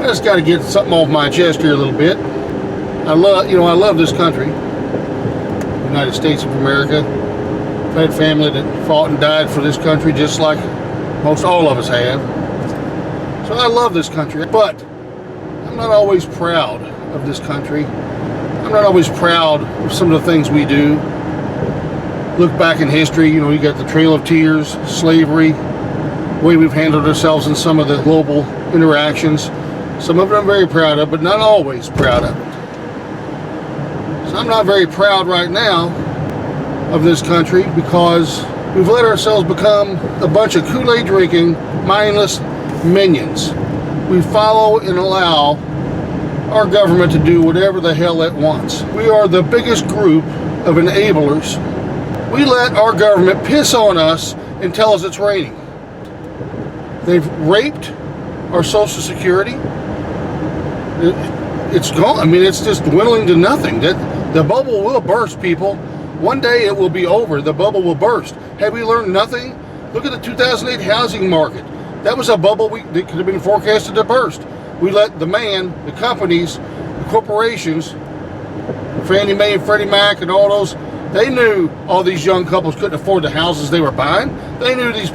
I just got to get something off my chest here a little bit. I love this country, United States of America. I've had family that fought and died for this country, just like most all of us have. So I love this country, but I'm not always proud of this country. I'm not always proud of some of the things we do. Look back in history, you got the Trail of Tears, slavery, the way we've handled ourselves in some of the global interactions. Some of it I'm very proud of, but not always proud of it. So I'm not very proud right now of this country because we've let ourselves become a bunch of Kool-Aid drinking, mindless minions. We follow and allow our government to do whatever the hell it wants. We are the biggest group of enablers. We let our government piss on us and tell us it's raining. They've raped our Social Security. It's gone. I mean, it's just dwindling to nothing. The bubble will burst, people. One day it will be over. The bubble will burst. Have we learned nothing? Look at the 2008 housing market. That was a bubble that could have been forecasted to burst. We let the companies, the corporations, Fannie Mae and Freddie Mac and all those, they knew all these young couples couldn't afford the houses they were buying. They knew this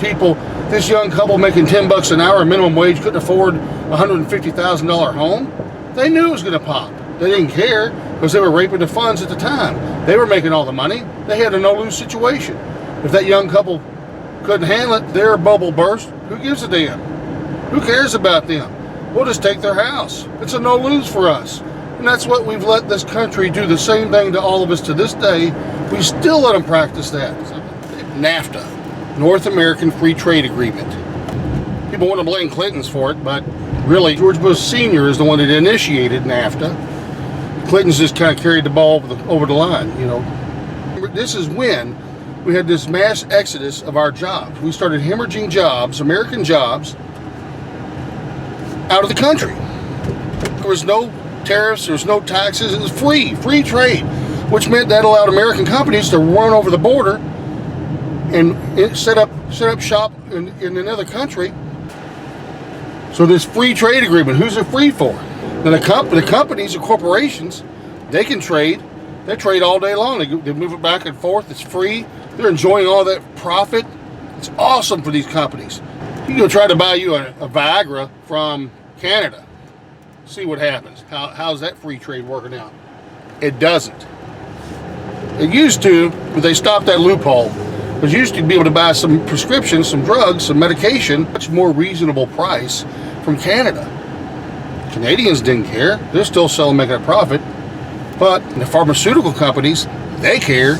young couple making $10 an hour minimum wage couldn't afford a $150,000 home. They knew it was going to pop. They didn't care because they were raping the funds at the time. They were making all the money. They had a no-lose situation. If that young couple couldn't handle it, their bubble burst. Who gives a damn? Who cares about them? We'll just take their house. It's a no-lose for us. And that's what we've let this country do, the same thing to all of us to this day. We still let them practice that. NAFTA, North American Free Trade Agreement. People want to blame Clintons for it, but really George Bush Sr. is the one that initiated NAFTA. Clintons just kind of carried the ball over the line, This is when we had this mass exodus of our jobs. We started hemorrhaging jobs, American jobs, out of the country. There was no tariffs, there was no taxes, it was free trade, which meant that allowed American companies to run over the border and set up shop in another country. So this free trade agreement, who's it free for? Now the companies, the corporations, they can trade. They trade all day long. They move it back and forth. It's free. They're enjoying all that profit. It's awesome for these companies. You go try to buy you a Viagra from Canada. See what happens. How's that free trade working out? It doesn't. It used to, but they stopped that loophole. Because you used to be able to buy some prescriptions, some drugs, some medication, much more reasonable price from Canada. Canadians didn't care. They're still selling, making a profit. But the pharmaceutical companies, they care.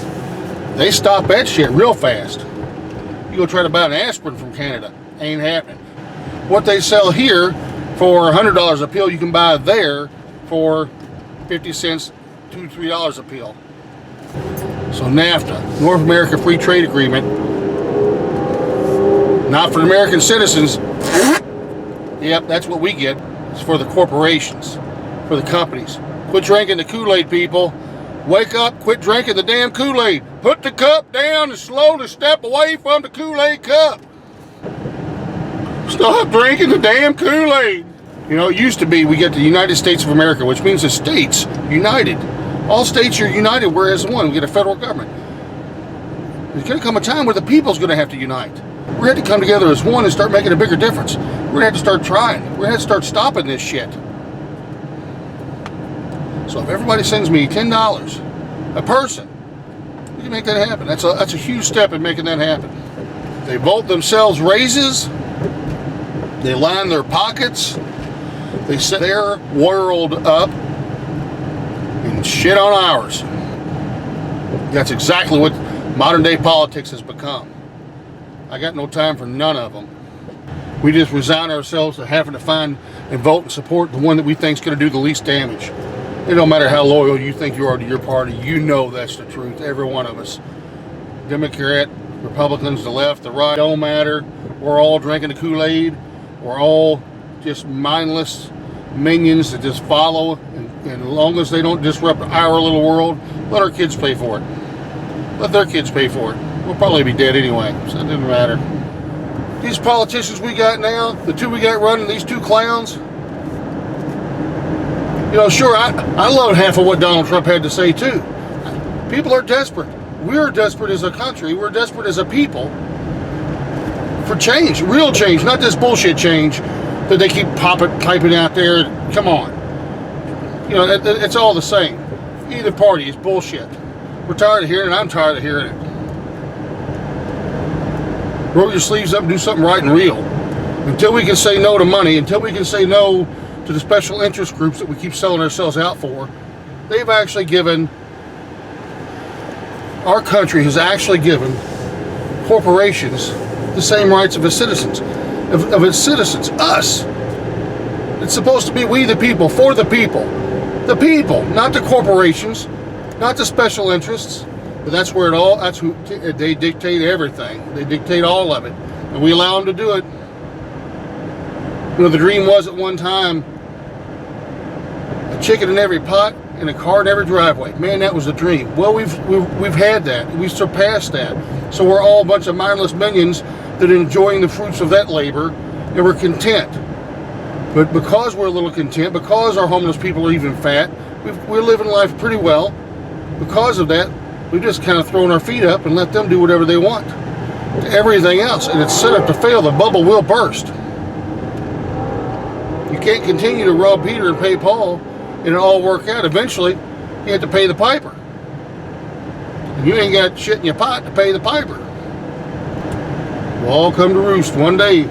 They stop that shit real fast. You go try to buy an aspirin from Canada, ain't happening. What they sell here for $100 a pill, you can buy there for 50 cents, $2, $3 a pill. So NAFTA, North America Free Trade Agreement, not for American citizens. Yep, that's what we get. It's for the corporations, for the companies. Quit drinking the Kool-Aid, people. Wake up, quit drinking the damn Kool-Aid. Put the cup down and slowly step away from the Kool-Aid cup. Stop drinking the damn Kool-Aid. It used to be we get the United States of America, which means the states united. All states are united, whereas one, we get a federal government. There's going to come a time where the people's going to have to unite. We're going to have to come together as one and start making a bigger difference. We're going to have to start trying. We're going to have to start stopping this shit. So if everybody sends me $10 a person, we can make that happen. That's a huge step in making that happen. They vote themselves raises. They line their pockets. They set their world up and shit on ours. That's exactly what modern day politics has become. I got no time for none of them. We just resign ourselves to having to find and vote and support the one that we think is going to do the least damage. It don't matter how loyal you think you are to your party. You know that's the truth. Every one of us. Democrat, Republicans, the left, the right, don't matter. We're all drinking the Kool-Aid. We're all just mindless minions that just follow. And as long as they don't disrupt our little world, let our kids pay for it. Let their kids pay for it. We'll probably be dead anyway, so it doesn't matter. These politicians we got now, the two we got running, these two clowns, You know, sure, I love half of what Donald Trump had to say too. People are desperate. We're desperate as a country. We're desperate as a people for change, real change, not this bullshit change that they keep piping out there. Come on. You know, it's all the same. Either party is bullshit. We're tired of hearing it. I'm tired of hearing it. Roll your sleeves up and do something right and real. Until we can say no to money, until we can say no to the special interest groups that we keep selling ourselves out for, they've actually given, our country has actually given corporations the same rights of its citizens. Of its citizens, us. It's supposed to be we the people, for the people. The people, not the corporations, not the special interests. But that's where it all, that's who, they dictate everything. They dictate all of it. And we allow them to do it. You know, the dream was at one time a chicken in every pot and a car in every driveway. Man, that was the dream. Well, we've had that. We've surpassed that. So we're all a bunch of mindless minions that are enjoying the fruits of that labor, and we're content. But because we're a little content, because our homeless people are even fat, we're living life pretty well. Because of that, we've just kind of thrown our feet up and let them do whatever they want to everything else, and it's set up to fail. The bubble will burst. You can't continue to rob Peter and pay Paul and it all work out. Eventually, you have to pay the piper. And you ain't got shit in your pot to pay the piper. We'll all come to roost one day.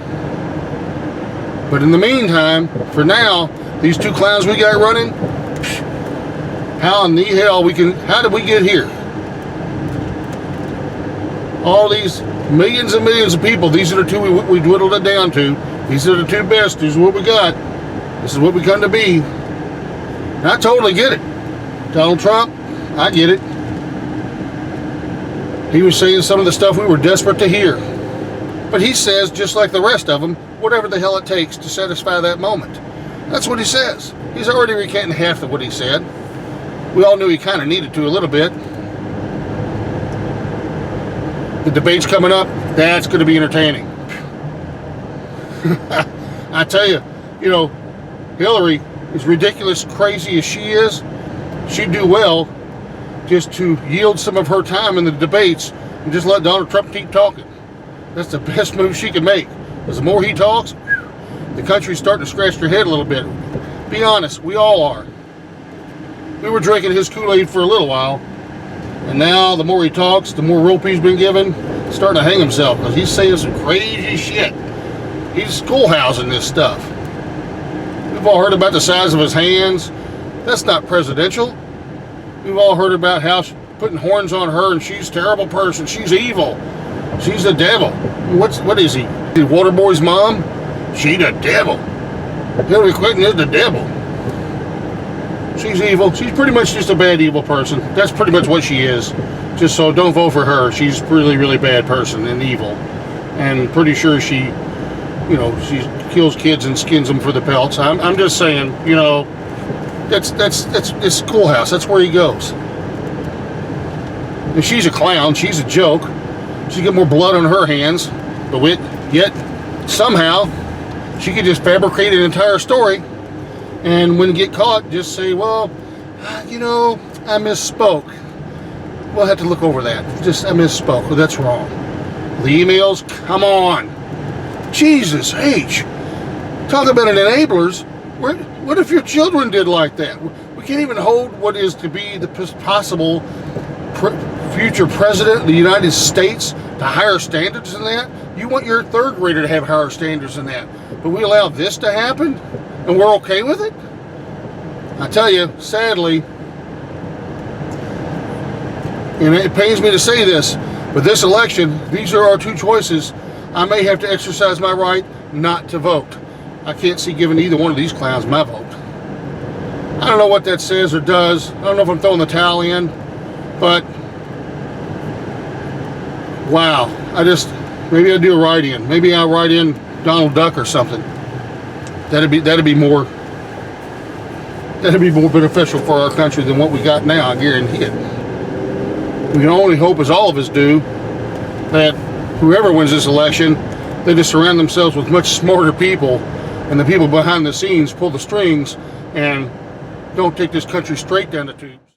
But in the meantime, for now, these two clowns we got running, how in the hell how did we get here? All these millions and millions of people, these are the two we dwindled it down to. These are the two best. This is what we got. This is what we come to be. And I totally get it. Donald Trump, I get it. He was saying some of the stuff we were desperate to hear. But he says, just like the rest of them, whatever the hell it takes to satisfy that moment. That's what he says. He's already recanting half of what he said. We all knew he kind of needed to a little bit. The debate's coming up. That's going to be entertaining. I tell you, you know, Hillary, as ridiculous, crazy as she is, she'd do well just to yield some of her time in the debates and just let Donald Trump keep talking. That's the best move she can make. Because the more he talks, the country's starting to scratch their head a little bit. Be honest, we all are. We were drinking his Kool-Aid for a little while, and now the more he talks, the more rope he's been given, he's starting to hang himself because he's saying some crazy shit. He's schoolhousing this stuff. We've all heard about the size of his hands. That's not presidential. We've all heard about how putting horns on her and she's a terrible person. She's evil. She's the devil. What is he? The Waterboy's mom? She the devil. Hillary Clinton is the devil. She's evil. She's pretty much just a bad, evil person. That's pretty much what she is. Just so don't vote for her. She's a really, really bad person and evil. And pretty sure she, you know, she kills kids and skins them for the pelts. I'm just saying, you know, that's Schoolhouse. That's where he goes. And she's a clown. She's a joke. She's got more blood on her hands. But yet, somehow, she could just fabricate an entire story. And when get caught, just say, well, you know, I misspoke. We'll have to look over that. I misspoke. Well, that's wrong. The emails, come on. Jesus H. Talk about an enablers. What if your children did like that? We can't even hold what is to be the possible future president of the United States to higher standards than that? You want your third grader to have higher standards than that. But we allow this to happen? And we're okay with it? I tell you, sadly, and it pains me to say this, but this election, these are our two choices. I may have to exercise my right not to vote. I can't see giving either one of these clowns my vote. I don't know what that says or does. I don't know if I'm throwing the towel in, but wow, maybe I'll do a write-in. Maybe I'll write in Donald Duck or something. That'd be more beneficial for our country than what we got now, I guarantee it. We can only hope, as all of us do, that whoever wins this election, they just surround themselves with much smarter people, and the people behind the scenes pull the strings and don't take this country straight down the tubes.